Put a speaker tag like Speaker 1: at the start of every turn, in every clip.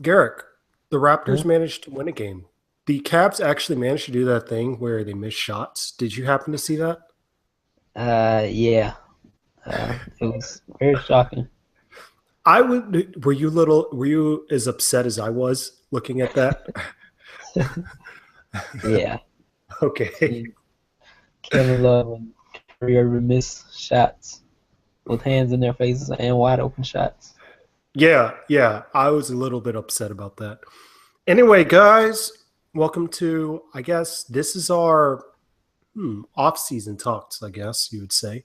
Speaker 1: Garrick, the Raptors
Speaker 2: Mhm.
Speaker 1: managed to win a game. The Cavs actually managed to do that thing where they miss shots. Did you happen to see that?
Speaker 2: Yeah. It was very shocking.
Speaker 1: I would. Were you as upset as I was looking at that?
Speaker 2: Yeah.
Speaker 1: Okay.
Speaker 2: Seeing Kevin Love and Kyrie Irving miss shots with hands in their faces and wide open shots.
Speaker 1: Yeah. I was a little bit upset about that. Anyway, guys, welcome to. I guess this is our off-season talks. I guess you would say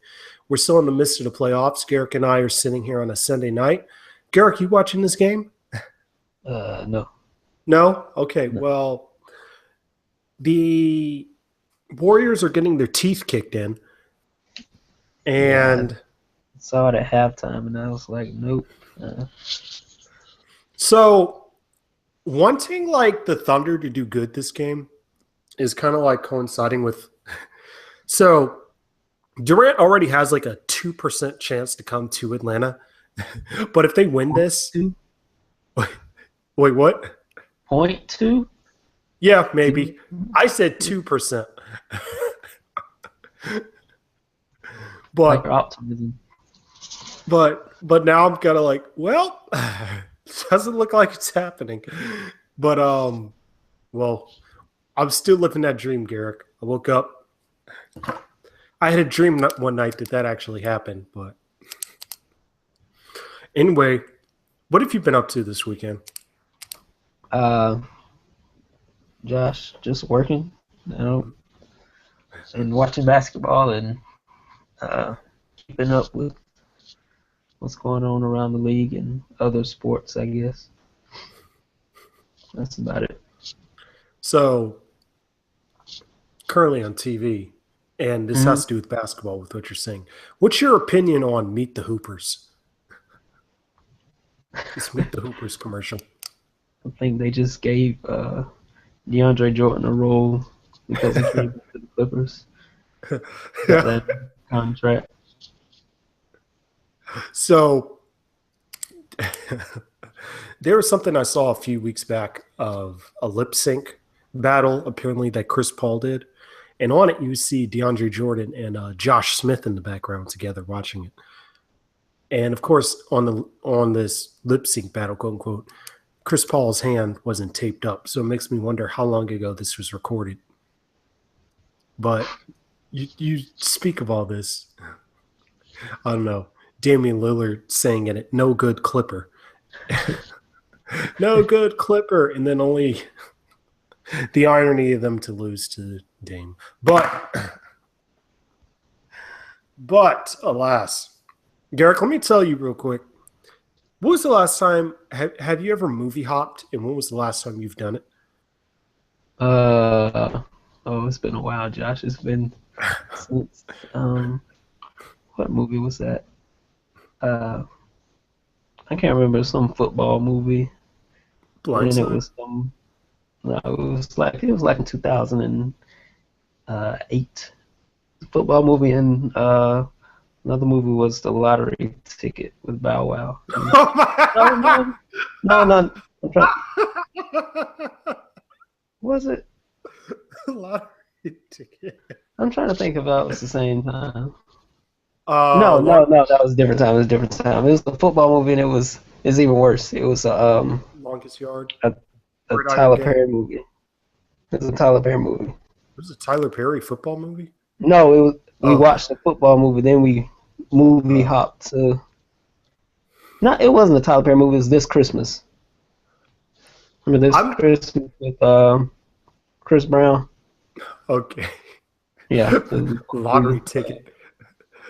Speaker 1: we're still in the midst of the playoffs. Garrick and I are sitting here on a Sunday night. Garrick, you watching this game?
Speaker 2: No,
Speaker 1: No? Okay.
Speaker 2: no.
Speaker 1: Well, the Warriors are getting their teeth kicked in.
Speaker 2: Yeah, I
Speaker 1: And
Speaker 2: saw it at halftime and I was like, nope.
Speaker 1: so wanting like the Thunder to do good this game is kind of like coinciding with so Durant already has like a 2% chance to come to Atlanta. But if they win
Speaker 2: Point
Speaker 1: this,
Speaker 2: two,
Speaker 1: wait, what?
Speaker 2: point two.
Speaker 1: Yeah, maybe. I said 2%.
Speaker 2: Like
Speaker 1: But
Speaker 2: optimism.
Speaker 1: but now I'm kind of like, well, doesn't look like it's happening. But well, I'm still living that dream, Garrick. I woke up. I had a dream one night that actually happened. But anyway, what have you been up to this weekend?
Speaker 2: Uh, Josh, just working, you know, and watching basketball and uh, keeping up with what's going on around the league and other sports, I guess. That's about it.
Speaker 1: So currently on TV, and this
Speaker 2: Hmm.
Speaker 1: has to do with basketball with what you're saying. What's your opinion on Meet the Hoopers? This Meet the Hoopers commercial.
Speaker 2: I think they just gave DeAndre Jordan a role because he came to the Clippers, got
Speaker 1: Yeah.
Speaker 2: that contract.
Speaker 1: So there was something I saw a few weeks back of a lip sync battle, apparently that Chris Paul did, and on it you see DeAndre Jordan and Josh Smith in the background together watching it. And of course, on this lip sync battle, quote unquote, Chris Paul's hand wasn't taped up, so it makes me wonder how long ago this was recorded. But you speak of all this, I don't know. Damian Lillard saying in it, "No good Clipper, no good Clipper," and then only the irony of them to lose to Dame. But alas, Garrick, let me tell you real quick. When was the last time? Have you ever movie hopped? And when was the last time you've done it?
Speaker 2: Uh, oh, it's been a while, Josh. It's been since what movie was that? Uh, I can't remember, some football movie, and it
Speaker 1: Blindside.
Speaker 2: was some. No, it was like in 2008. Football movie, and another movie was The Lottery Ticket with Bow Wow. And
Speaker 1: Oh
Speaker 2: no,
Speaker 1: my!
Speaker 2: no, no, no. I'm trying. Was it?
Speaker 1: Lottery ticket.
Speaker 2: I'm trying to think if that was the same time. No,
Speaker 1: Long,
Speaker 2: no, no. That was a different time. It was a different time. It was a football movie, and it's even worse. It was
Speaker 1: longest yard.
Speaker 2: a, a
Speaker 1: Gridiron
Speaker 2: Tyler
Speaker 1: game.
Speaker 2: Perry movie. It was a Tyler Perry movie.
Speaker 1: It was a Tyler Perry football movie.
Speaker 2: No, it was. We
Speaker 1: Oh,
Speaker 2: watched the football movie, then we movie
Speaker 1: oh.
Speaker 2: hopped to. No, it wasn't a Tyler Perry movie. It was This Christmas. Remember This
Speaker 1: I'm
Speaker 2: Christmas with Chris Brown?
Speaker 1: okay.
Speaker 2: Yeah.
Speaker 1: Lottery ticket.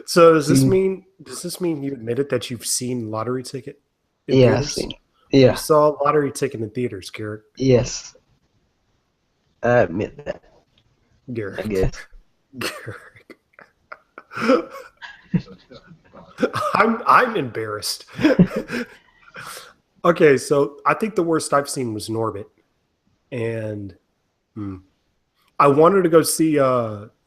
Speaker 1: So
Speaker 2: We,
Speaker 1: does this mean you admitted that you've seen lottery ticket in
Speaker 2: yeah, I
Speaker 1: theaters?
Speaker 2: seen.
Speaker 1: You
Speaker 2: Yeah.
Speaker 1: saw lottery ticket in theaters, Garrett.
Speaker 2: Yes. I admit that. I
Speaker 1: Garrett.
Speaker 2: guess.
Speaker 1: Garrett. I'm embarrassed. Okay, so I think the worst I've seen was Norbit, and I wanted to go see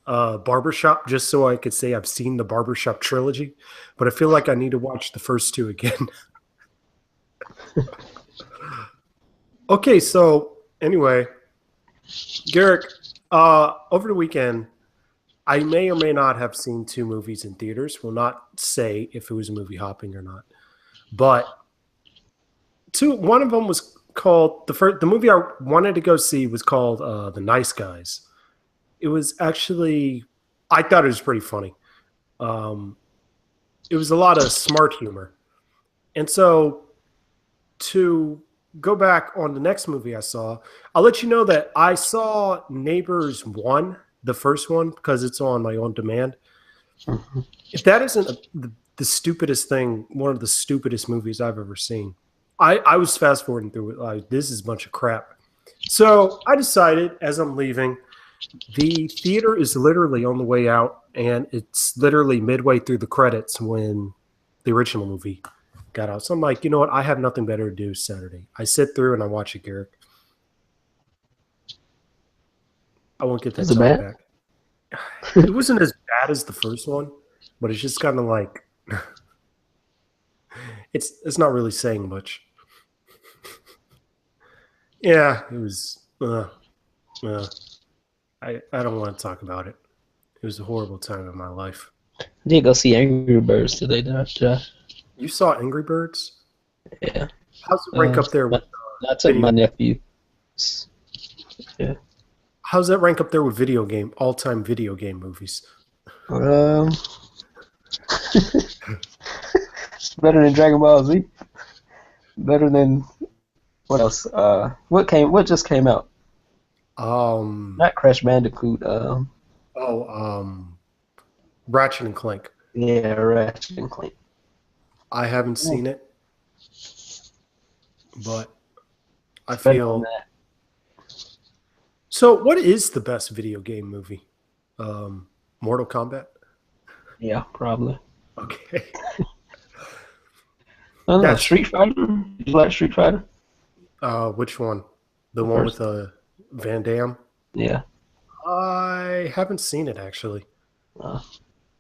Speaker 1: Barbershop just so I could say I've seen the Barbershop trilogy, but I feel like I need to watch the first two again. Okay, so anyway, Garrick, over the weekend, I may or may not have seen two movies in theaters. Will not say if it was movie hopping or not, but one of them was called the movie I wanted to go see was called The Nice Guys. It was actually I thought it was pretty funny. Um, it was a lot of smart humor, and so to go back on the next movie I saw, I'll let you know that I saw Neighbors 1, the first one, because it's on my on demand.
Speaker 2: Mhm.
Speaker 1: If that isn't the stupidest thing, one of the stupidest movies I've ever seen, I was fast forwarding through it. Like, this is a bunch of crap. So I decided as I'm leaving, the theater is literally on the way out, and it's literally midway through the credits when the original movie got out. So I'm like, you know what? I have nothing better to do Saturday. I sit through and I watch it, Garrick. I won't get that
Speaker 2: Is it
Speaker 1: talk
Speaker 2: bad?
Speaker 1: back. It wasn't as bad as the first one, but it's just kind of like it's not really saying much. Yeah, it was. I don't want to talk about it. It was a horrible time in my life.
Speaker 2: I did go see Angry Birds today, Josh.
Speaker 1: You saw Angry Birds?
Speaker 2: Yeah.
Speaker 1: How's it rank up there with
Speaker 2: I took my
Speaker 1: video?
Speaker 2: nephew. Yeah.
Speaker 1: How's that rank up there with video game all-time video game movies?
Speaker 2: Um, better than Dragon Ball Z. Better than what else? What just came out?
Speaker 1: Um,
Speaker 2: Not Crash Bandicoot.
Speaker 1: oh, Ratchet and Clank.
Speaker 2: Yeah, Ratchet and Clank.
Speaker 1: I haven't
Speaker 2: Ooh,
Speaker 1: seen it, but I
Speaker 2: it's better than
Speaker 1: feel
Speaker 2: that.
Speaker 1: so. What is the best video game movie? Mortal Kombat.
Speaker 2: Yeah, probably.
Speaker 1: Okay,
Speaker 2: I don't know.
Speaker 1: that's
Speaker 2: Street Fighter. You like Street Fighter?
Speaker 1: which one? The
Speaker 2: The
Speaker 1: one
Speaker 2: first.
Speaker 1: with Van Damme.
Speaker 2: Yeah.
Speaker 1: I haven't seen it actually.
Speaker 2: Uh,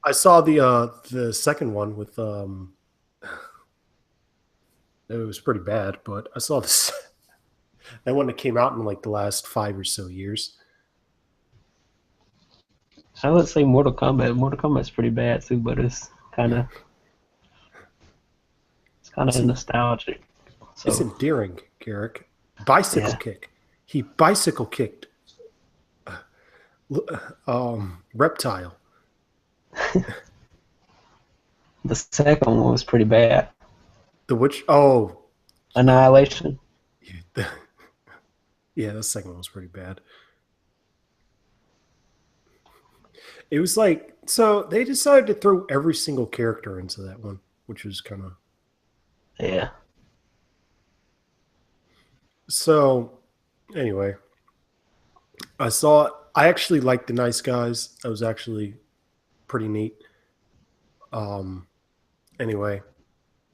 Speaker 1: I saw the second one with it was pretty bad, but I saw this that one that came out in like the last 5 or so years.
Speaker 2: I would say Mortal Kombat. Mortal Kombat's pretty bad too, but it's kind
Speaker 1: It's
Speaker 2: of
Speaker 1: en-
Speaker 2: nostalgic.
Speaker 1: it's
Speaker 2: So
Speaker 1: endearing, Garrick. Bicycle
Speaker 2: yeah.
Speaker 1: kick. He bicycle kicked reptile.
Speaker 2: The second one was pretty bad.
Speaker 1: The which oh
Speaker 2: Annihilation.
Speaker 1: yeah, yeah, the second one was pretty bad. It was like so they decided to throw every single character into that one, which was kind of
Speaker 2: Yeah.
Speaker 1: so. Anyway, I saw. I actually liked the Nice Guys. That was actually pretty neat. Um. Anyway,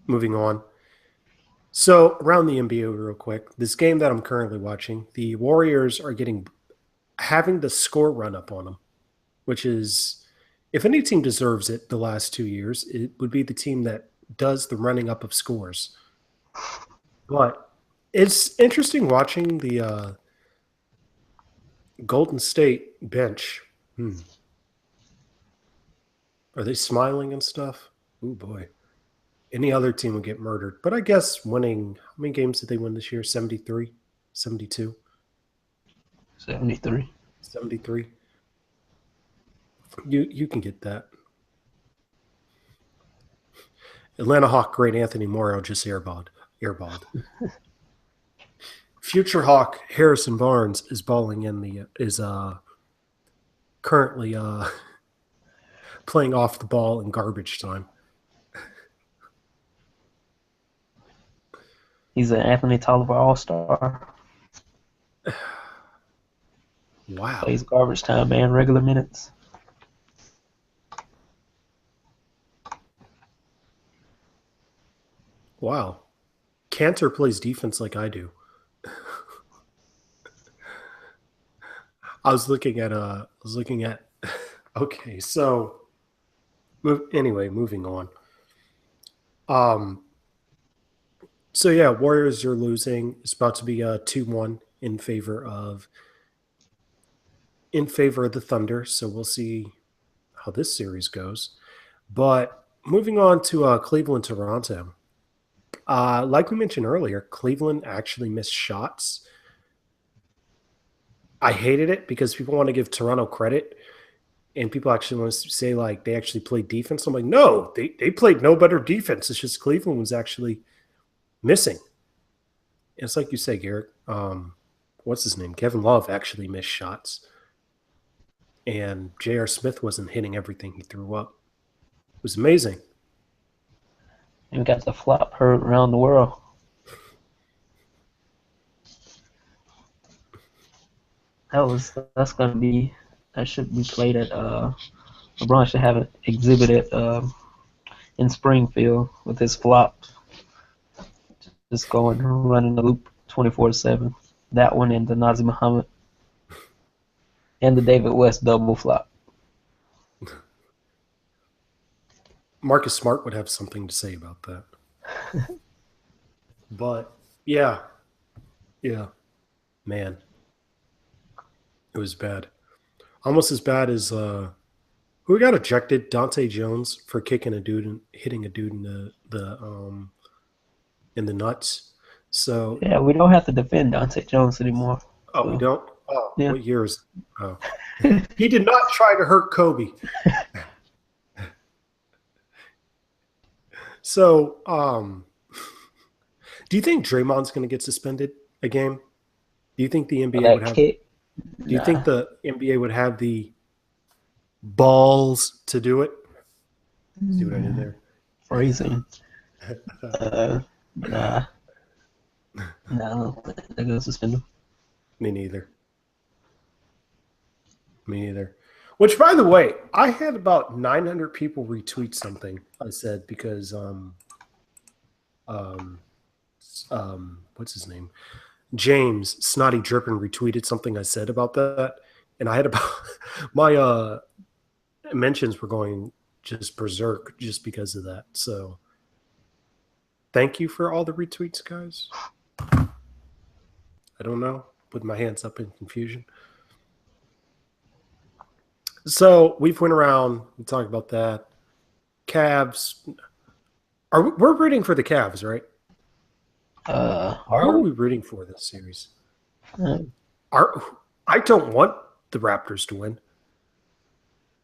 Speaker 1: moving on. So around the NBA real quick, this game that I'm currently watching, the Warriors are getting having the score run up on them, which is if any team deserves it the last 2 years, it would be the team that does the running up of scores. But it's interesting watching the Golden State bench. Are they smiling and stuff? Oh boy. Any other team would get murdered. But I guess winning, how many games did they win this year? 73, 72,
Speaker 2: 73.
Speaker 1: 73. You can get that. Atlanta Hawk great Anthony Morrow just airballed. Future Hawk Harrison Barnes is balling in the is currently playing off the ball in garbage time.
Speaker 2: He's an Anthony Tolliver All Star.
Speaker 1: Wow.
Speaker 2: Plays garbage time and regular minutes.
Speaker 1: Wow. Cantor plays defense like I do. I was looking at okay, so anyway, moving on. Um So yeah, Warriors are losing. It's about to be 2-1 in favor of the Thunder. So we'll see how this series goes. But moving on to Cleveland, Toronto. Like we mentioned earlier, Cleveland actually missed shots. I hated it because people want to give Toronto credit, and people actually want to say like they actually played defense. I'm like, no, they played no better defense. It's just Cleveland was actually missing. It's like you say, Garrett. What's his name? Kevin Love actually missed shots, and J.R. Smith wasn't hitting everything he threw up. It was amazing.
Speaker 2: And got the flop heard around the world. That should be played at LeBron should have it exhibited in Springfield with his flop, just going running the loop 24/7. That one and the Nazi Muhammad and the David West double flop.
Speaker 1: Marcus Smart would have something to say about that. But yeah, man, it was bad. Almost as bad as who got ejected? Dante Jones for kicking a dude and hitting a dude in the nuts. So
Speaker 2: Yeah, we don't have to defend Dante Jones anymore.
Speaker 1: oh, we don't. Oh,
Speaker 2: Yeah.
Speaker 1: what years? Oh, he did not try to hurt Kobe. So, do you think Draymond's going to get suspended a game? Do you think the NBA would have?
Speaker 2: Kick?
Speaker 1: Do you think the NBA would have the balls to do it? See what I did there?
Speaker 2: Phrasing. Nah. No, they're gonna suspend him.
Speaker 1: Me neither. Which, by the way, I had about 900 people retweet something I said because what's his name? James Snotty Drippin retweeted something I said about that, and I had about my mentions were going just berserk just because of that. So, thank you for all the retweets, guys. I don't know, put my hands up in confusion. So we've went around and talked about that. Cavs. We're rooting for the Cavs, right? Who are we rooting for this series? I don't want the Raptors to win.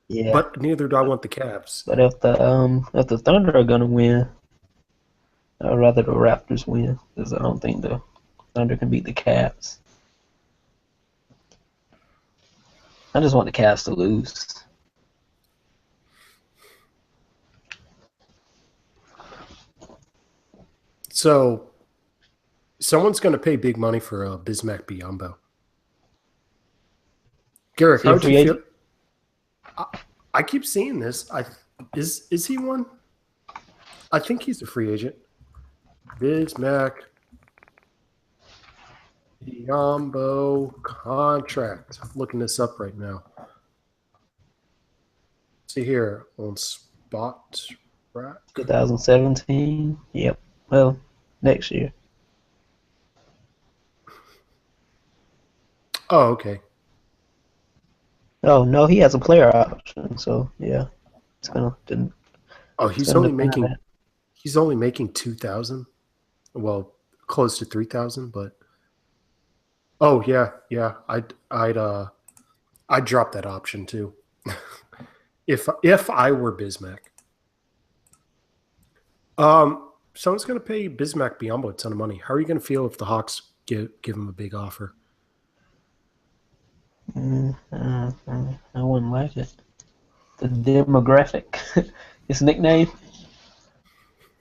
Speaker 2: Yeah.
Speaker 1: But neither do I want the Cavs.
Speaker 2: But if the Thunder are gonna win, I'd rather the Raptors win because I don't think the Thunder can beat the Cavs. I just want the Cavs to lose.
Speaker 1: So, someone's going to pay big money for Bismack Biyombo. Garrick, how would you feel? I keep seeing this. Is he one? I think he's a free agent. Bismack Biyombo contract. I'm looking this up right now. See here on Spot Rack.
Speaker 2: 2017. Yep. Well, next year.
Speaker 1: Oh, okay.
Speaker 2: Oh no, he has a player option, so yeah, it's gonna.
Speaker 1: Oh, he's only making 2,000. Well, close to 3,000, but oh yeah, I'd drop that option too. if I were Bismack. Someone's going to pay Bismack Biyombo a ton of money. How are you going to feel if the Hawks give him a big offer?
Speaker 2: I wouldn't like it. The demographic, his nickname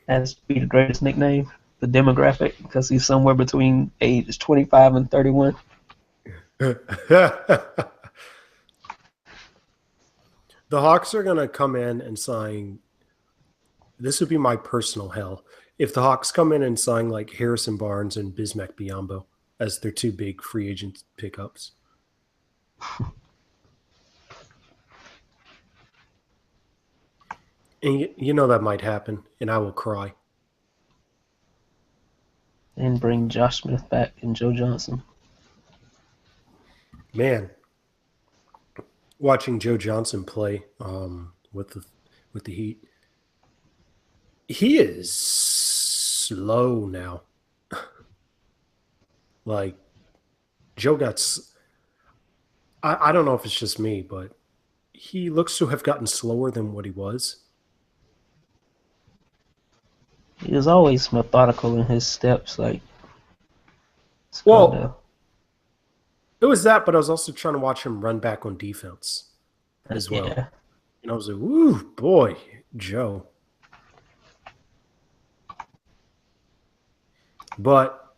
Speaker 2: has to be the greatest nickname. The demographic, because he's somewhere between ages 25 and 31.
Speaker 1: The Hawks are going to come in and sign. This would be my personal hell. If the Hawks come in and sign like Harrison Barnes and Bismack Biyombo as their two big free agent pickups. And you know that might happen, and I will cry.
Speaker 2: and bring Josh Smith back and Joe Johnson.
Speaker 1: Man, watching Joe Johnson play with the Heat, he is slow now. Like Joe got, I don't know if it's just me, but he looks to have gotten slower than what he was.
Speaker 2: He was always methodical in his steps. Like, it's kinda,
Speaker 1: Well, it was that, but I was also trying to watch him run back on defense as well.
Speaker 2: yeah.
Speaker 1: And I was like, "Ooh, boy, Joe." But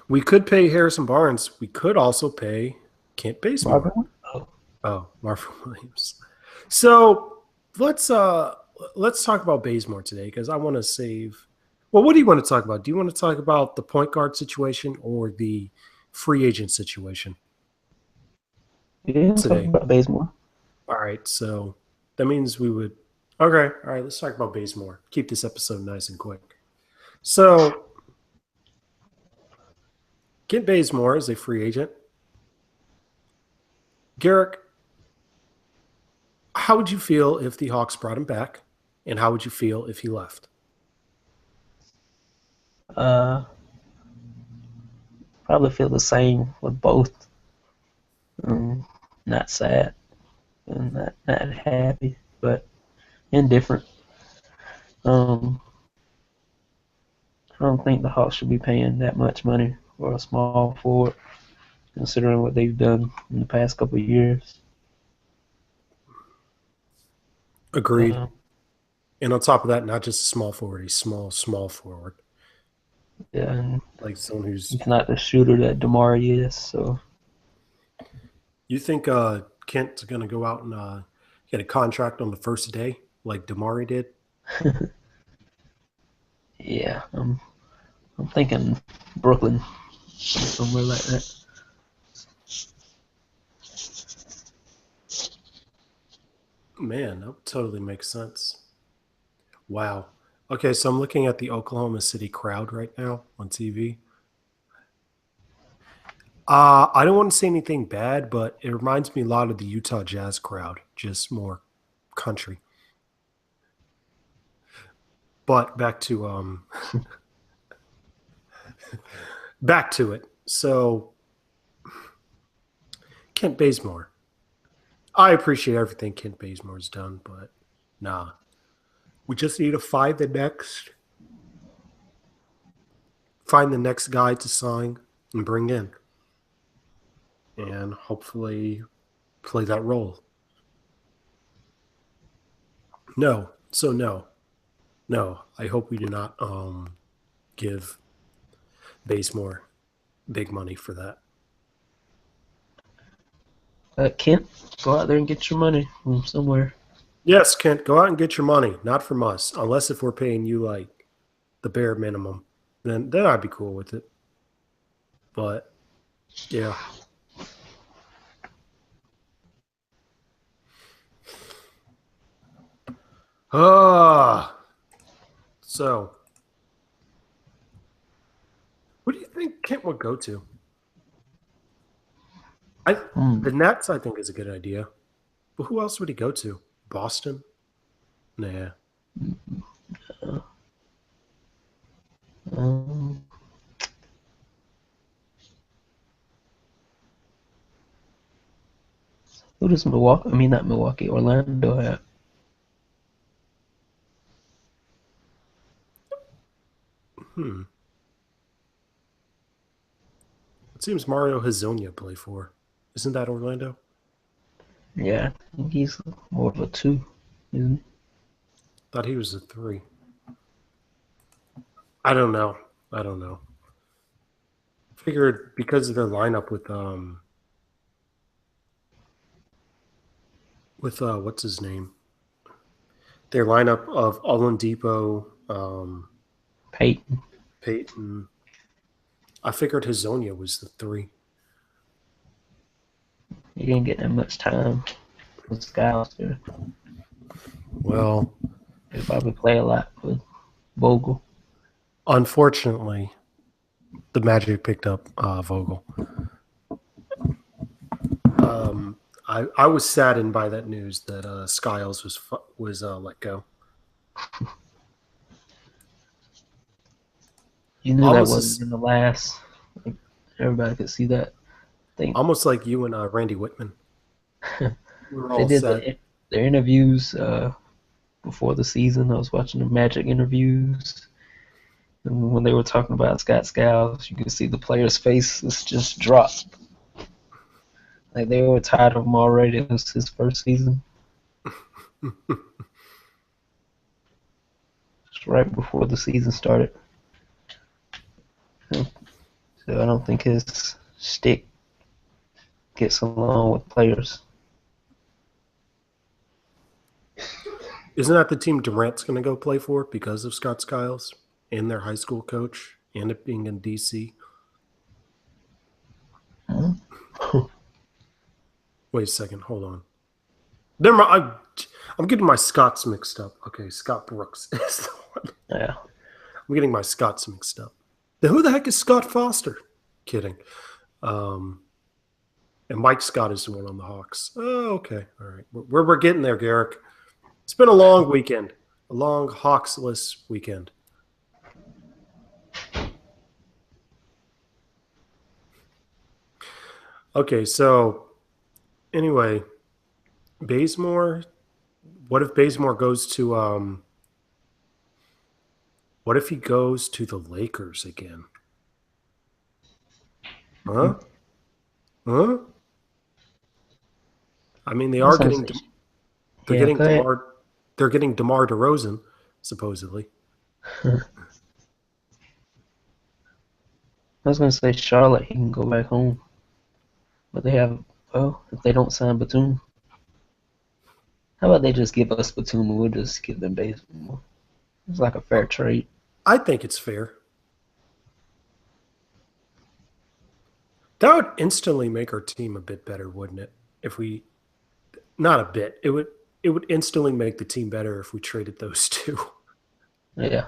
Speaker 1: we could pay Harrison Barnes. We could also pay Kent Bazemore.
Speaker 2: Marvin? Oh,
Speaker 1: Oh, Marvin Williams. So let's talk about Bazemore today because I want to save. Well, what do you want to talk about? Do you want to talk about the point guard situation or the free agent situation
Speaker 2: yeah, talk
Speaker 1: today?
Speaker 2: about Bazemore.
Speaker 1: All right, so that means we would. Okay, all right. Let's talk about Bazemore. Keep this episode nice and quick. So Kent Bazemore is a free agent. Garrick, how would you feel if the Hawks brought him back, and how would you feel if he left?
Speaker 2: Uh, Probably feel the same with both. Not sad and not happy, but indifferent. Um, I don't think the Hawks should be paying that much money for a small forward, considering what they've done in the past couple of years.
Speaker 1: Agreed.
Speaker 2: Uh,
Speaker 1: And on top of that, not just a small forward, a small forward,
Speaker 2: yeah, and
Speaker 1: like someone who's.
Speaker 2: he's not the shooter that Damari is. So
Speaker 1: You think Kent's going to go out and get a contract on the first day, like Damari did?
Speaker 2: yeah, I'm thinking Brooklyn, somewhere like that.
Speaker 1: Man, that totally makes sense. Wow. Okay, so I'm looking at the Oklahoma City crowd right now on TV. I don't want to say anything bad, but it reminds me a lot of the Utah Jazz crowd, just more country. But back to back to it. So Kent Bazemore. I appreciate everything Kent Bazemore's done, but nah. We just need to find the next guy to sign and bring in. And hopefully play that role. No. So no. No. I hope we do not give Bazemore big money for that.
Speaker 2: Kent, go out there and get your money from somewhere.
Speaker 1: Yes, Kent, go out and get your money, not from us, unless if we're paying you like the bare minimum. Then I'd be cool with it. But yeah. So what do you think Kent would go to? The Nets, I think, is a good idea. But who else would he go to? Boston? Nah.
Speaker 2: Um, who does Milwaukee? I mean, not Milwaukee. Orlando have.
Speaker 1: It seems Mario Hazonia play for. Isn't that Orlando?
Speaker 2: Yeah, I think he's more of a 2, isn't he?
Speaker 1: Thought he was a 3. I don't know. Figured because of their lineup with what's his name? Their lineup of Oladipo,
Speaker 2: Peyton.
Speaker 1: Peyton. I figured Hazonia was the 3.
Speaker 2: He didn't get that much time with Skiles there.
Speaker 1: Well,
Speaker 2: He'll probably play a lot with Bogle.
Speaker 1: unfortunately, The Magic picked up Vogel. I was saddened by that news that Skiles was let go.
Speaker 2: You knew that
Speaker 1: Almost
Speaker 2: wasn't in the last. Like, everybody could see that. I think
Speaker 1: almost like you and Randy Whitman. We were
Speaker 2: they
Speaker 1: all
Speaker 2: did
Speaker 1: sad.
Speaker 2: their interviews before the season. I was watching the Magic interviews, and when they were talking about Scott Skiles, you could see the players' faces just drop. Like they were tired of him already. It was his first season, just right before the season started. So I don't think his stick gets along with players.
Speaker 1: Isn't that the team Durant's going to go play for because of Scott Skiles and their high school coach and it being in DC? Wait a second. Hold on. Never mind. I'm getting my Scots mixed up. Okay, Scott Brooks is the one.
Speaker 2: Yeah.
Speaker 1: I'm getting my Scots mixed up. Then who the heck is Scott Foster? Kidding. And Mike Scott is the one on the Hawks. Oh, okay. All right. We're getting there, Garrick. It's been a long weekend, a long Hawks-less weekend. Okay, so anyway, Bazemore. What if Bazemore goes to what if he goes to the Lakers again? Huh? Huh? I mean, they
Speaker 2: I was
Speaker 1: are
Speaker 2: gonna
Speaker 1: getting
Speaker 2: say,
Speaker 1: they're
Speaker 2: yeah,
Speaker 1: getting
Speaker 2: go ahead.
Speaker 1: DeMar DeRozan supposedly.
Speaker 2: I was gonna say Charlotte, he can go back home, but they have. Well, if they don't sign Batum, how about they just give us Batum and we'll just give them Bazemore? It's like a fair trade.
Speaker 1: I think it's fair. That would instantly make our team a bit better, wouldn't it? If we not a bit, it would instantly make the team better if we traded those two.
Speaker 2: Yeah.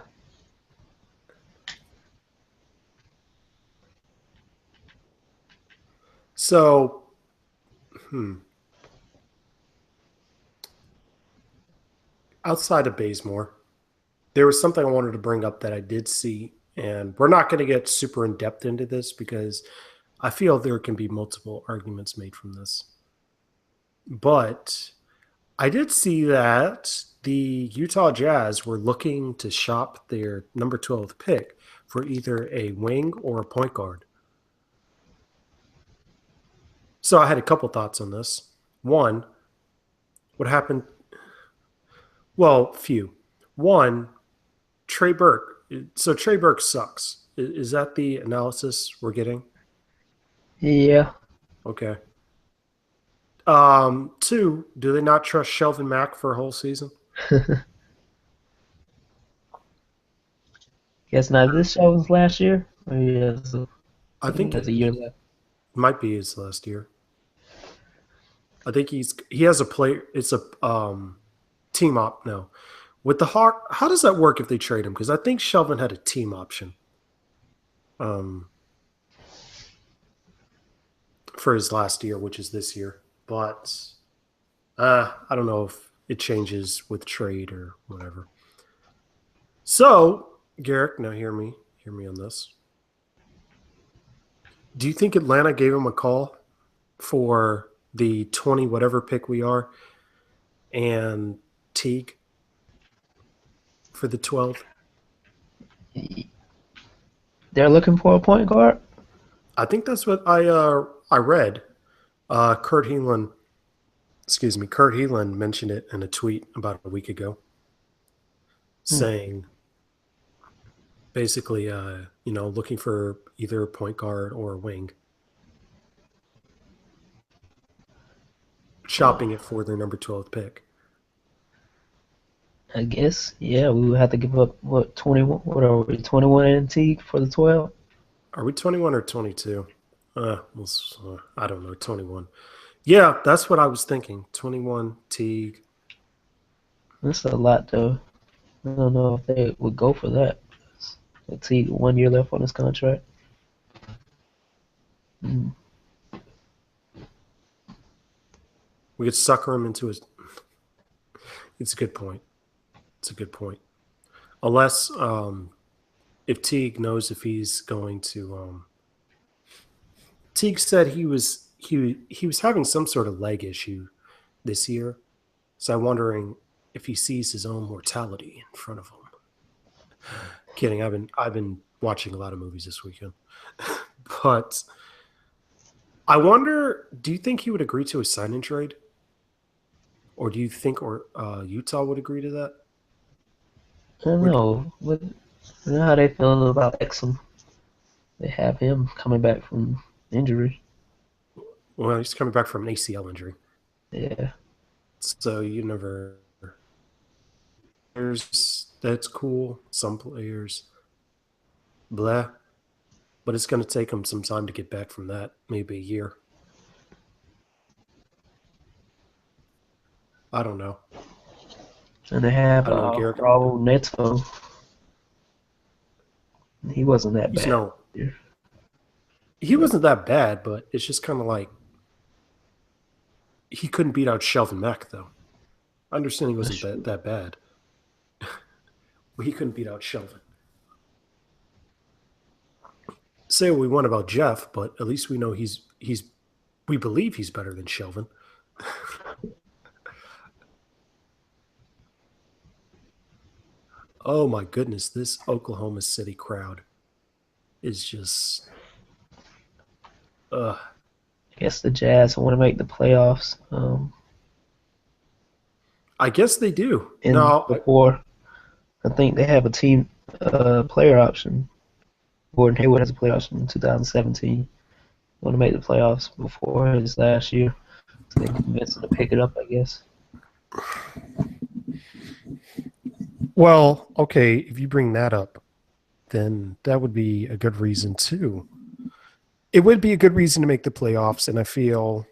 Speaker 1: So, outside of Bazemore, there was something I wanted to bring up that I did see, and we're not going to get super in depth into this because I feel there can be multiple arguments made from this. But I did see that the Utah Jazz were looking to shop their number 12 pick for either a wing or a point guard. So I had a couple thoughts on this. One, what happened? Well, few. One, Trey Burke. So Trey Burke sucks. Is that the analysis we're getting?
Speaker 2: Yeah.
Speaker 1: Okay. Two, do they not trust Shelvin Mack for a whole season?
Speaker 2: Guess not this show was last year. Or
Speaker 1: I think
Speaker 2: he has a
Speaker 1: it
Speaker 2: year left.
Speaker 1: might be his last year. I think he has a player. It's a team op. No, with the Hawk. How does that work if they trade him? Because I think Shelvin had a team option. Um, for his last year, which is this year. But I don't know if it changes with trade or whatever. So, Garrick, now hear me on this. Do you think Atlanta gave him a call for the 20 whatever pick we are and Teague for the 12?
Speaker 2: They're looking for a point guard.
Speaker 1: I think that's what I read. Kurt Heelan, Kurt Heelan mentioned it in a tweet about a week ago, saying basically, looking for either a point guard or a wing, shopping it for their number 12 pick.
Speaker 2: I guess. Yeah, we would have to give up what 21. What are we? 21 antique for the 12.
Speaker 1: Are we 21 or 22? I don't know, 21. Yeah, that's what I was thinking. 21 Teague.
Speaker 2: That's a lot, though. I don't know if they would go for that. Let's see, 1 year left on his contract. Mm.
Speaker 1: We could sucker him into his. It's a good point. It's a good point. Unless if Teague knows if he's going to. Teague said he was having some sort of leg issue this year, so I'm wondering if he sees his own mortality in front of him. Kidding. I've been watching a lot of movies this weekend, but I wonder. Do you think he would agree to a sign-in trade, or do you think Utah would agree to that?
Speaker 2: I don't
Speaker 1: Would
Speaker 2: know. But you know how they feel about Exum. They have him coming back from injury.
Speaker 1: well, he's coming back from an ACL injury,
Speaker 2: Yeah.
Speaker 1: so you never. That's cool. Some players, blah, but it's going to take him some time to get back from that. Maybe a year. I don't know.
Speaker 2: And they have
Speaker 1: I don't know, Garrett.
Speaker 2: Raul Neto. He wasn't that
Speaker 1: He's
Speaker 2: bad.
Speaker 1: no. He wasn't that bad, but it's just kind of like he couldn't beat out Shelvin Mack, though. I understand he wasn't that bad. But he couldn't beat out Shelvin. Say what we want about Jeff, but at least we know we believe he's better than Shelvin. Oh my goodness, this Oklahoma City crowd is just
Speaker 2: I guess the Jazz want to make the playoffs.
Speaker 1: I guess they do.
Speaker 2: And
Speaker 1: No,
Speaker 2: before, I think they have a team player option. Gordon Hayward has a player option in 2017. Want to make the playoffs before his last year. So they convinced him to pick it up, I guess.
Speaker 1: well, okay, if you bring that up, then that would be a good reason too. It would be a good reason to make the playoffs, and I feel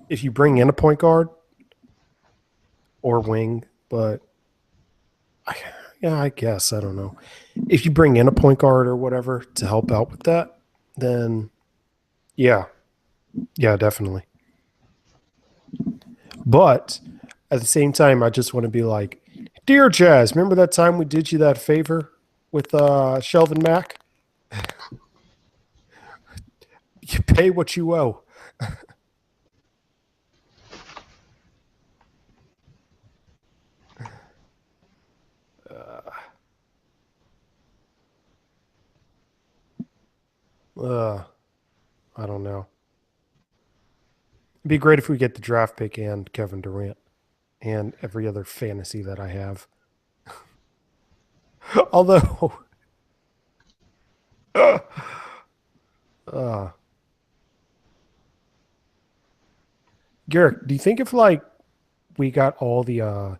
Speaker 1: if you bring in a point guard or wing, but I guess I don't know. If you bring in a point guard or whatever to help out with that, then yeah, definitely. But at the same time, I just want to be like, dear Jazz, remember that time we did you that favor with Shelvin Mack? You pay what you owe. I don't know. It'd be great if we get the draft pick and Kevin Durant and every other fantasy that I have. Although, Garrick, do you think if like we got all the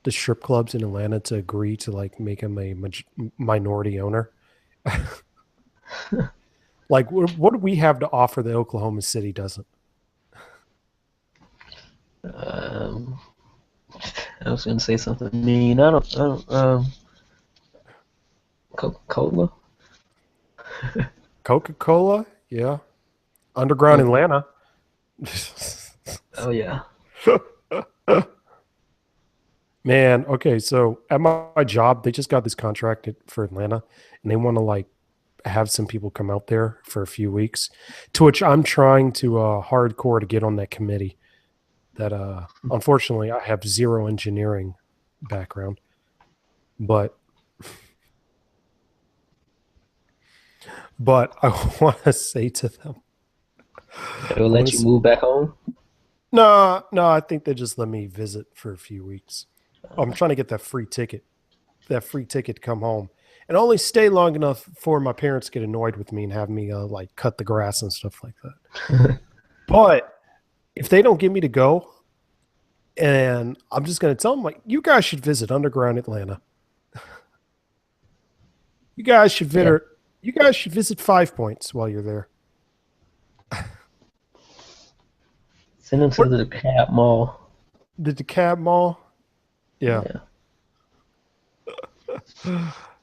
Speaker 1: strip clubs in Atlanta to agree to like make him a minority owner, like what do we have to offer that Oklahoma City doesn't?
Speaker 2: I was gonna say something mean. I don't. Coca-Cola.
Speaker 1: Coca-Cola, yeah. Underground Atlanta.
Speaker 2: Oh yeah.
Speaker 1: Man, okay, so at my job, they just got this contract for Atlanta, and they want to like have some people come out there for a few weeks. To which I'm trying to hardcore to get on that committee. That unfortunately I have zero engineering background, but I want to say to them,
Speaker 2: They will let you move back home.
Speaker 1: no, I think they just let me visit for a few weeks. I'm trying to get that free ticket to come home, and only stay long enough for my parents to get annoyed with me and have me like cut the grass and stuff like that. But if they don't get me to go, and I'm just going to tell them like, you guys should visit Underground Atlanta. You guys should visit 5 Points while you're there.
Speaker 2: Send them to the DeKalb Mall.
Speaker 1: The DeKalb Mall? Yeah.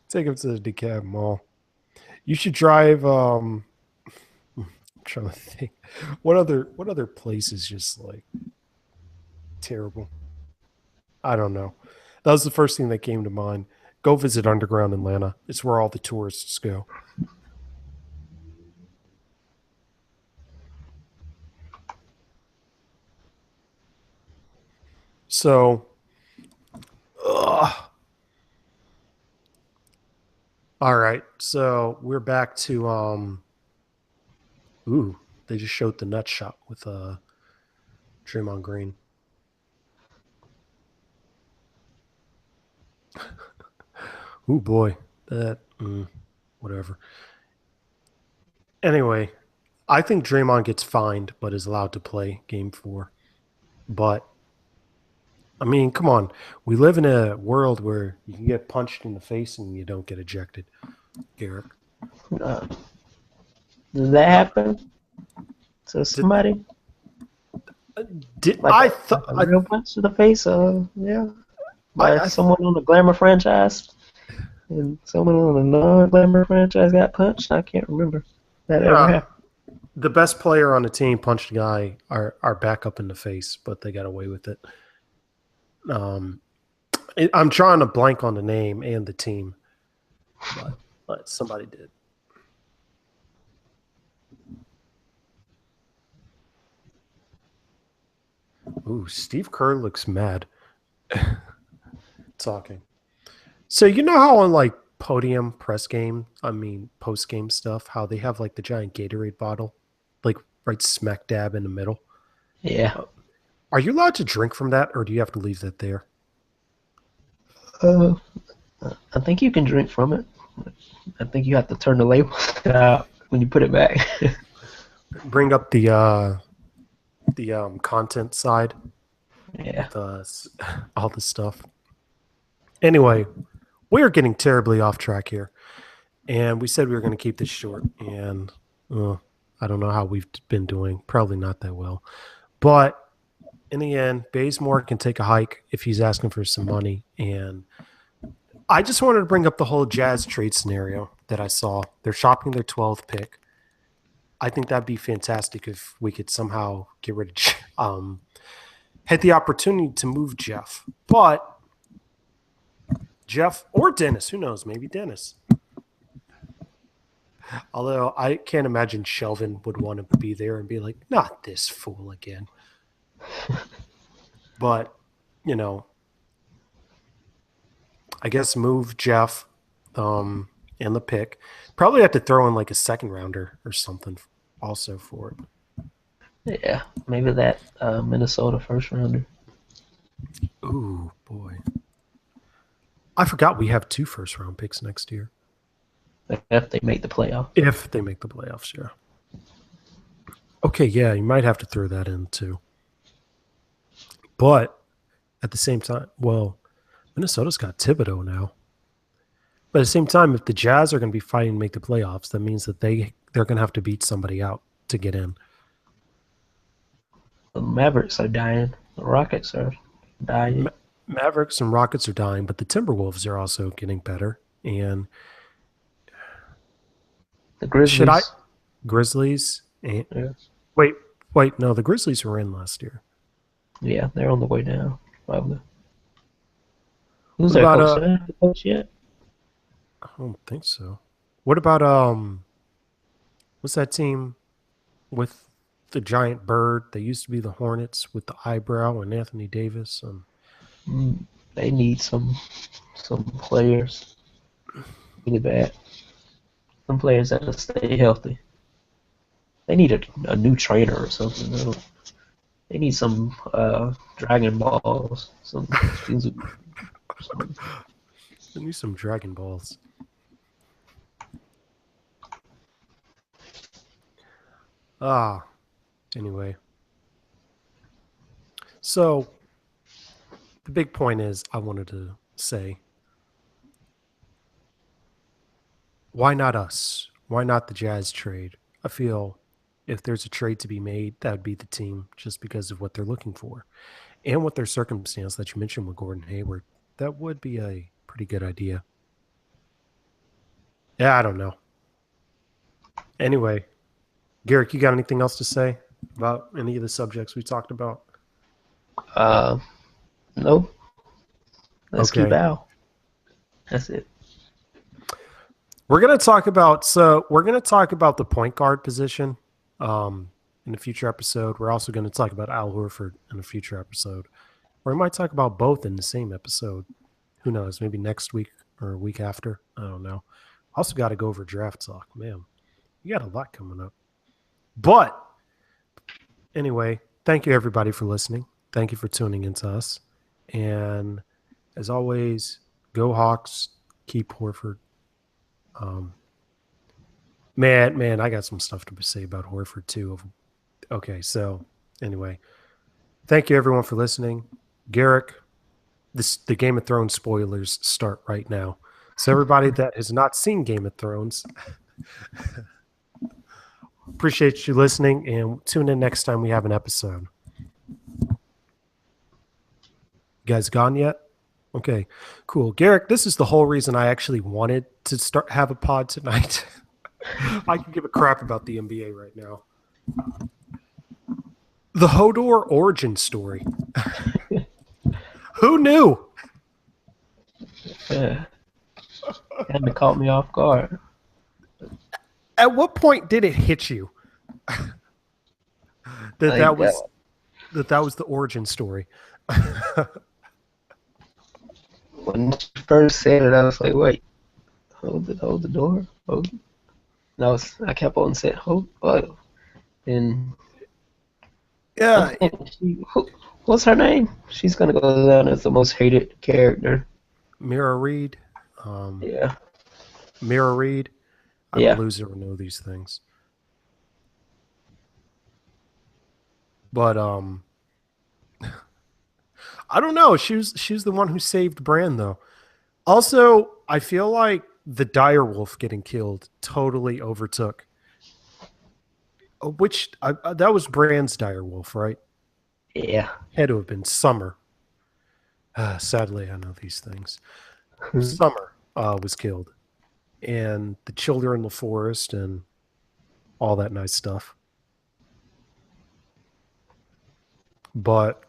Speaker 1: Take them to the DeKalb Mall. You should drive. I'm trying to think. What other place is just like terrible? I don't know. That was the first thing that came to mind. Go visit Underground Atlanta. It's where all the tourists go. So, ugh. All right. So we're back to ooh, they just showed the nut shot with Draymond Green. Ooh boy, that whatever. Anyway, I think Draymond gets fined but is allowed to play game 4. But I mean, come on. We live in a world where you can get punched in the face and you don't get ejected, Garrett.
Speaker 2: Uh, does that happen to
Speaker 1: Did,
Speaker 2: somebody?
Speaker 1: did
Speaker 2: Like
Speaker 1: I
Speaker 2: a
Speaker 1: thought
Speaker 2: real punch to the face? Yeah, by
Speaker 1: I
Speaker 2: someone on the Glamour franchise, and someone on a non-Glamour franchise got punched. I can't remember that ever
Speaker 1: yeah,
Speaker 2: happened.
Speaker 1: the best player on the team punched a guy our backup in the face, but they got away with it. Um, I'm trying to blank on the name and the team, but somebody did. Ooh, Steve Kerr looks mad talking. So you know how on like podium press game, I mean post game stuff, how they have like the giant Gatorade bottle, like right smack dab in the middle.
Speaker 2: Yeah.
Speaker 1: Uh, Are you allowed to drink from that, or do you have to leave that there?
Speaker 2: Uh, I think you can drink from it. I think you have to turn the label out when you put it back.
Speaker 1: Bring up the content
Speaker 2: Yeah.
Speaker 1: side with all the stuff. Anyway, we're getting terribly off track here, and we said we were going to keep this short, and I don't know how we've been doing. Probably not that well, but in the end, Bazemore can take a hike if he's asking for some money. And I just wanted to bring up the whole Jazz trade scenario that I saw. They're shopping their 12th pick. I think that'd be fantastic if we could somehow get rid of, had the opportunity to move Jeff. But Jeff or Dennis, who knows? Maybe Dennis. Although I can't imagine Shelvin would want to be there and be like, not this fool again. But, you know, I guess move Jeff and the pick. Probably have to throw in like a second rounder or something also for it.
Speaker 2: Yeah, maybe that Minnesota first rounder.
Speaker 1: Ooh, boy. I forgot we have 2 first round picks next year.
Speaker 2: If they make the playoff.
Speaker 1: If they make the playoffs, yeah. Okay, yeah, you might have to throw that in too. But at the same time, well, Minnesota's got Thibodeau now. But at the same time, if the Jazz are going to be fighting to make the playoffs, that means that they're going to have to beat somebody out to get in.
Speaker 2: The Mavericks are dying. The Rockets are dying.
Speaker 1: Mavericks and Rockets are dying, but the Timberwolves are also getting better. And
Speaker 2: The
Speaker 1: should I
Speaker 2: Grizzlies.
Speaker 1: Grizzlies?
Speaker 2: Yeah,
Speaker 1: Wait, no, the Grizzlies were in last year.
Speaker 2: yeah, they're on the way down. Probably. Who's
Speaker 1: What
Speaker 2: their
Speaker 1: about
Speaker 2: coach? They don't have a coach yet.
Speaker 1: I don't think so. What about what's that team with the giant bird? They used to be the Hornets with the eyebrow and Anthony Davis and
Speaker 2: Mm, they need some players really bad. Some players that will stay healthy. They need a new trainer or something. They need some Dragon Balls, some some
Speaker 1: they need some Dragon Balls. Ah, anyway. So the big point is I wanted to say why not us? Why not the Jazz trade? I feel if there's a trade to be made, that would be the team just because of what they're looking for. And with their circumstance that you mentioned with Gordon Hayward, that would be a pretty good idea. Yeah, I don't know. Anyway, Garrick, you got anything else to say about any of the subjects we talked about?
Speaker 2: Uh, no. Let's keep
Speaker 1: Okay.
Speaker 2: Al. That's it.
Speaker 1: We're gonna talk about the point guard position in a future episode. We're also gonna talk about Al Horford in a future episode. Or we might talk about both in the same episode. Who knows? Maybe next week or a week after. I don't know. Also got to go over draft talk. Man, you got a lot coming up. But anyway, thank you everybody for listening. Thank you for tuning into us. And as always, go Hawks. Keep Horford. Man, I got some stuff to say about Horford too. Okay, so anyway, thank you everyone for listening. Garrick, the Game of Thrones spoilers start right now. So everybody that has not seen Game of Thrones, appreciate you listening and tune in next time we have an episode. You guys gone yet? Okay, cool. Garrick, this is the whole reason I actually wanted to have a pod tonight. I can give a crap about the NBA right now. The Hodor origin story. Who knew?
Speaker 2: Yeah. Kind of caught me off guard.
Speaker 1: At what point did it hit you that was the origin story?
Speaker 2: When she first said it, I was like, wait, hold the door, hold it. And I kept on saying, hold, oh. And
Speaker 1: Yeah.
Speaker 2: What's her name? She's gonna go down as the most hated character.
Speaker 1: Mira Reed.
Speaker 2: Yeah.
Speaker 1: Mira Reed. I'm a loser to know these things. But I don't know. She was the one who saved Bran though. Also, I feel like the direwolf getting killed totally overtook. Which that was Bran's direwolf, right?
Speaker 2: Yeah.
Speaker 1: Had to have been Summer. Sadly, I know these things. Summer was killed, and the children in the forest and all that nice stuff. But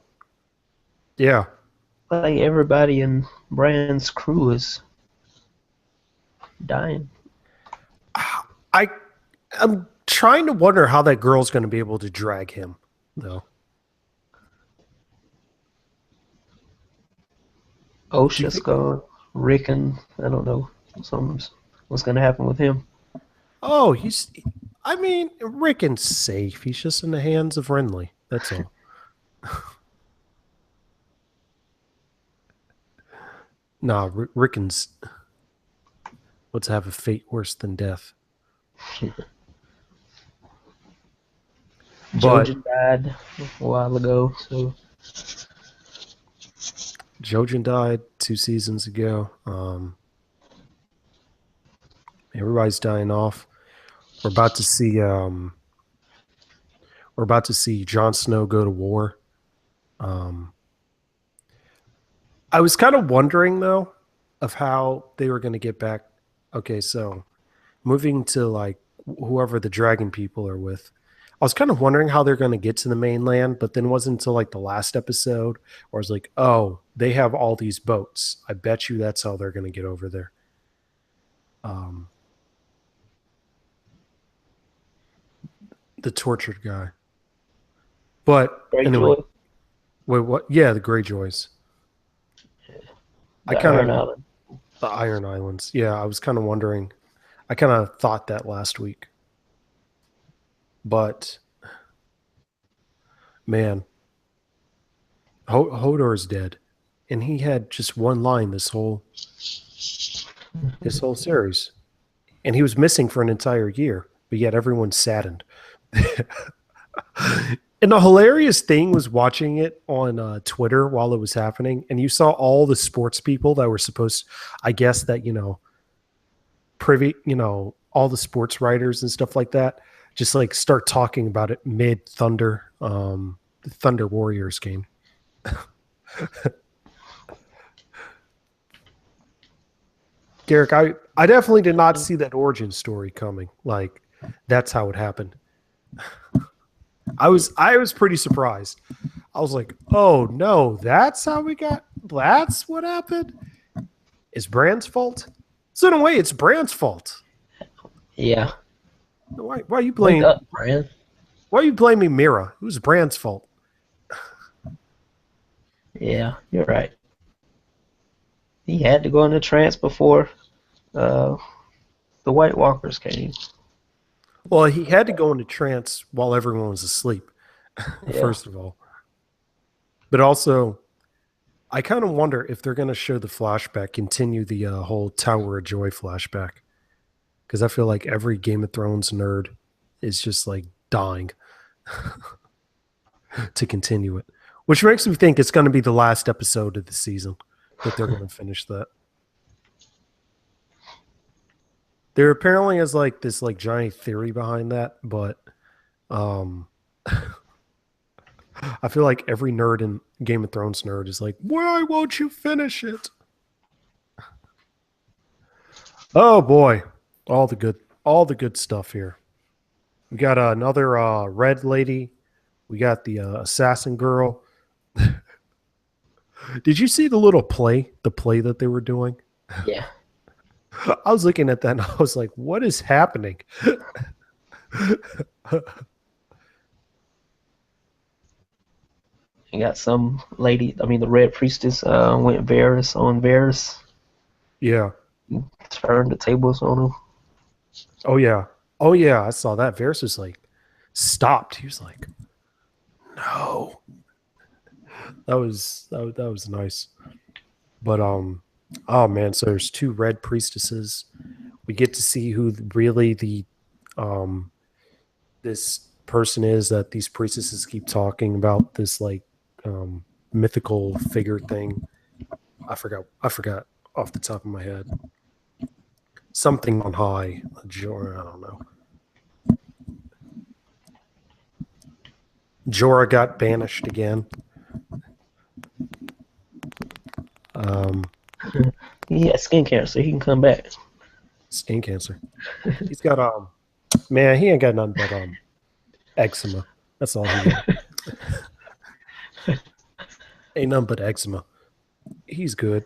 Speaker 1: yeah,
Speaker 2: like everybody in Bran's crew is dying.
Speaker 1: I'm trying to wonder how that girl's going to be able to drag him, though.
Speaker 2: Osha's gone. Rickon, I don't know. What's going to happen with him?
Speaker 1: Oh, Rickon's safe. He's just in the hands of Renly. That's all. Nah, Rickon's. Let's have a fate worse than death.
Speaker 2: Jojen died a while ago, so.
Speaker 1: Jojen died 2 seasons ago. Everybody's dying off. We're about to see Jon Snow go to war. I was kind of wondering though of how they were going to get back. Okay, so moving to like whoever the dragon people are with. I was kind of wondering how they're going to get to the mainland, but then it wasn't until like the last episode where I was like, oh, they have all these boats. I bet you that's how they're going to get over there. The tortured guy. But anyway, wait, what? Yeah, the Greyjoys. The Iron Islands. Yeah, I was kind of wondering. I kind of thought that last week. But man, Hodor is dead, and he had just one line this whole series, and he was missing for an entire year. But yet everyone's saddened. And the hilarious thing was watching it on Twitter while it was happening, and you saw all the sports people that were supposed, I guess, that privy, all the sports writers and stuff like that, just like start talking about it mid Thunder Warriors game. Garrick, I definitely did not see that origin story coming. Like, That's how it happened. I was pretty surprised. I was like, oh no, that's how we got. That's what happened. Is Brand's fault? So in a way, it's Brand's fault.
Speaker 2: Yeah.
Speaker 1: Why are you
Speaker 2: Wake
Speaker 1: blaming?
Speaker 2: up, Brand.
Speaker 1: Why are you blaming Mira? It was Brand's fault.
Speaker 2: Yeah, you're right. He had to go into trance before uh, the White Walkers came.
Speaker 1: Well, he had to go into trance while everyone was asleep.
Speaker 2: Yeah.
Speaker 1: First of all, but also, I kind of wonder if they're going to show the flashback, continue the whole Tower of Joy flashback, because I feel like every Game of Thrones nerd is just like dying to continue it, which makes me think it's going to be the last episode of the season that they're going to finish that. There apparently is like this like giant theory behind that, but um I feel like every nerd in Game of Thrones nerd is like, why won't you finish it? Oh boy, all the good stuff here. We got another red lady. We got the assassin girl. Did you see the little play? The play that they were doing.
Speaker 2: Yeah.
Speaker 1: I was looking at that and I was like, what is happening?
Speaker 2: You got some lady, I mean, the Red Priestess went Varys on Varys,
Speaker 1: Yeah.
Speaker 2: turned the tables on him.
Speaker 1: Oh yeah. Oh yeah. I saw that. Varys was like stopped. He was like, no. That was nice. But oh man, so there's two red priestesses. We get to see who really the um this person is that these priestesses keep talking about, this like mythical figure thing. I forgot off the top of my head. Something on high. I don't know. Jorah got banished again. Um,
Speaker 2: He had skin cancer. He can come back.
Speaker 1: Skin cancer. He's got man, he ain't got nothing but eczema. That's all he got. Ain't nothing but eczema. He's good.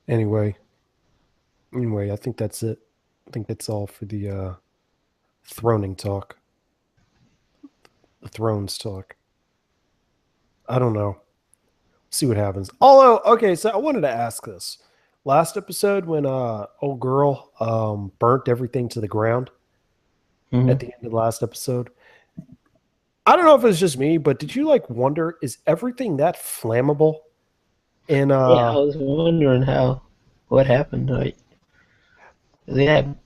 Speaker 1: Anyway, I think that's it. I think that's all for the throning talk. The thrones talk. I don't know. See what happens. Although, okay, so I wanted to ask this. Last episode when old girl burnt everything to the ground
Speaker 2: Hmm.
Speaker 1: at the end of the last episode. I don't know if it's just me, but did you like wonder, is everything that flammable? And
Speaker 2: Yeah, I was wondering what happened. Like, they had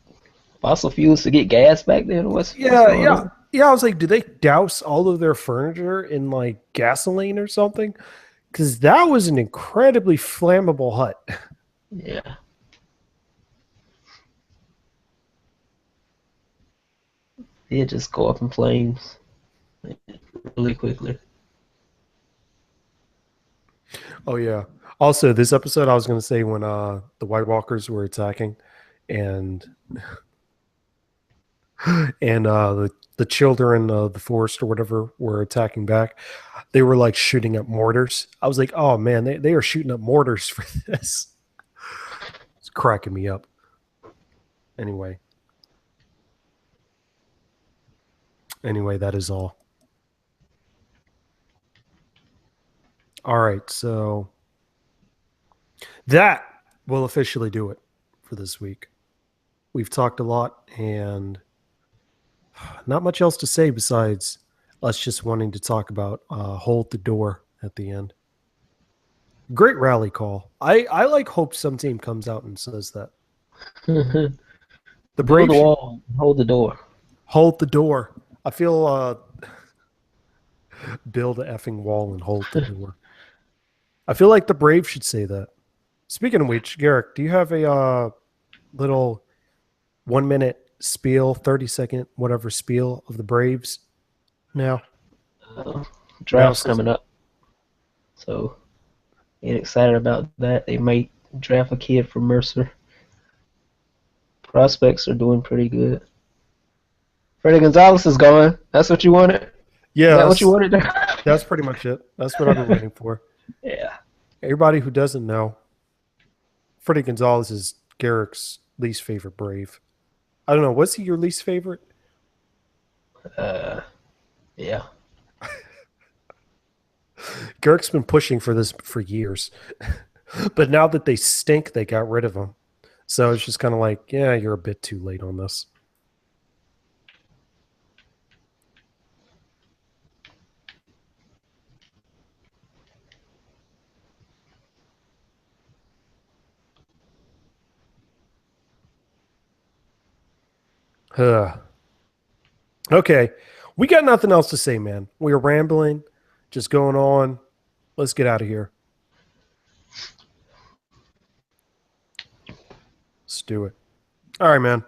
Speaker 2: fossil fuels to get gas back then? What's
Speaker 1: yeah,
Speaker 2: going
Speaker 1: yeah.
Speaker 2: on?
Speaker 1: Yeah, I was like, did they douse all of their furniture in like gasoline or something? Because that was an incredibly flammable hut.
Speaker 2: Yeah. It just go up in flames really quickly.
Speaker 1: Oh yeah. Also, this episode, I was going to say when the White Walkers were attacking, and the children of the forest or whatever were attacking back, they were like shooting up mortars. I was like, oh man, they are shooting up mortars for this. It's cracking me up. Anyway, that is all. All right, so that will officially do it for this week. We've talked a lot and not much else to say besides us just wanting to talk about hold the door at the end. Great rally call. I like hope some team comes out and says that. The
Speaker 2: Build
Speaker 1: Braves
Speaker 2: a
Speaker 1: should
Speaker 2: wall, hold the door.
Speaker 1: hold the door. I feel build a effing wall and hold the door. I feel like the Braves should say that. Speaking of which, Garrick, do you have a little 1 minute spiel, 30-second whatever spiel of the Braves Now,
Speaker 2: Draft's coming up, so get excited about that. They might draft a kid from Mercer. Prospects are doing pretty good. Freddie Gonzalez is gone. That's what you wanted?
Speaker 1: Yeah,
Speaker 2: is that what you wanted?
Speaker 1: That's pretty much it. That's what I've been waiting for.
Speaker 2: Yeah.
Speaker 1: Everybody who doesn't know, Freddie Gonzalez is Garrick's least favorite Brave. I don't know. Was he your least favorite?
Speaker 2: Yeah.
Speaker 1: Garrick's been pushing for this for years. But now that they stink, they got rid of him. So it's just kind of like, yeah, you're a bit too late on this. Okay. We got nothing else to say, man. We are rambling, just going on. Let's get out of here. Let's do it. All right, man.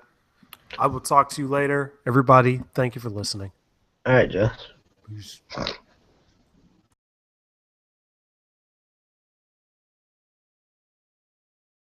Speaker 1: I will talk to you later. Everybody, thank you for listening.
Speaker 2: All right, Josh.
Speaker 1: Peace.